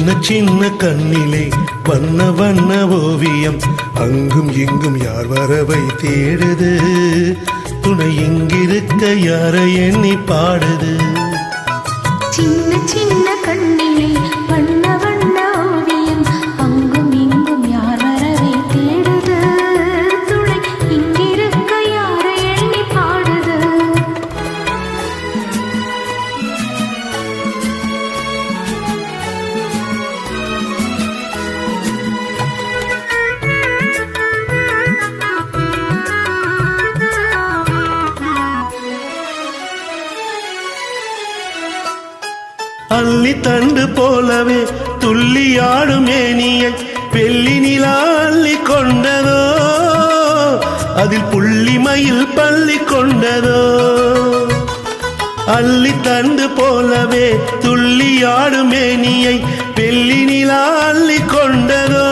சின்ன சின்ன கண்ணிலே வண்ண வண்ண ஓவியம் அங்கும் இங்கும் யார் வரவை தேடுது துணை இங்கிருக்க யாரை எண்ணி பாடுது சின்ன சின்ன கண்ணிலே வண்ண வண்ண ஓவியம் அங்கும் இங்கும் யார் வரவை தேடுது துணை இங்கிருக்க யாரை எண்ணி பாடுது அள்ளி தண்டு போலவே துள்ளியாடும் ஏனியை வெள்ளி நிலா அள்ளி கொண்டதோ அதில் புள்ளி மயில் பள்ளி கொண்டதோ அள்ளி தண்டு போலவே துள்ளியாடும் ஏனியை வெள்ளி நிலா அள்ளி கொண்டதோ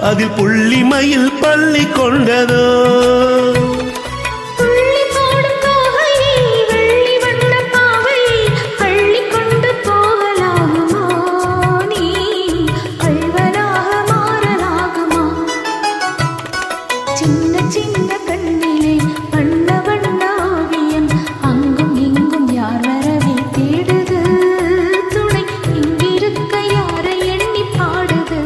அதில் புள்ளி மயில் பள்ளி கொண்டதோ சின்ன சின்ன கண்ணிலே வண்ண வண்ண ஓவியம் அங்கும் இங்கும் யார் வரவை தேடுது துணை இங்கிருக்க யாரை எண்ணி பாடுது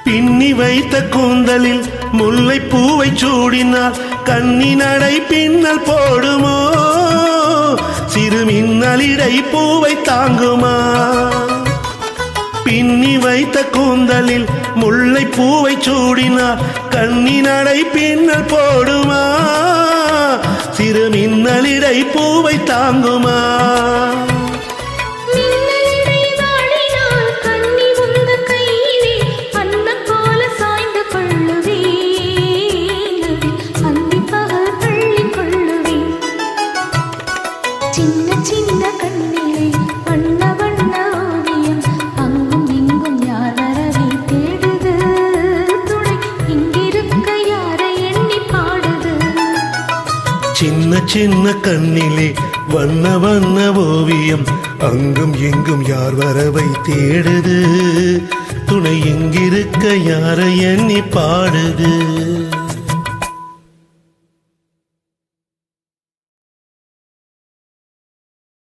பின்னி வைத்த கூந்தலில் முல்லை பூவை சூடினால் கண்ணி நடை பின்னல் போடுமோ சிறு மின்னலிடை பூவை தாங்குமா பின்னி வைத்த கூந்தலில் முல்லை பூவை சூடினால் கண்ணி நடை பின்னல் போடுமா சிறு மின்னலிடை பூவை தாங்குமா சின்ன சின்ன கண்ணிலே வண்ண வண்ண ஓவியம் அங்கும் இங்கும் யார் வரவை தேடுது துணை இங்கிருக்க யாரை எண்ணி பாடுது சின்ன சின்ன கண்ணிலே வண்ண வண்ண ஓவியம் அங்கும் எங்கும் யார் வரவை தேடுது துணை இங்கிருக்க யாரை எண்ணி பாடுது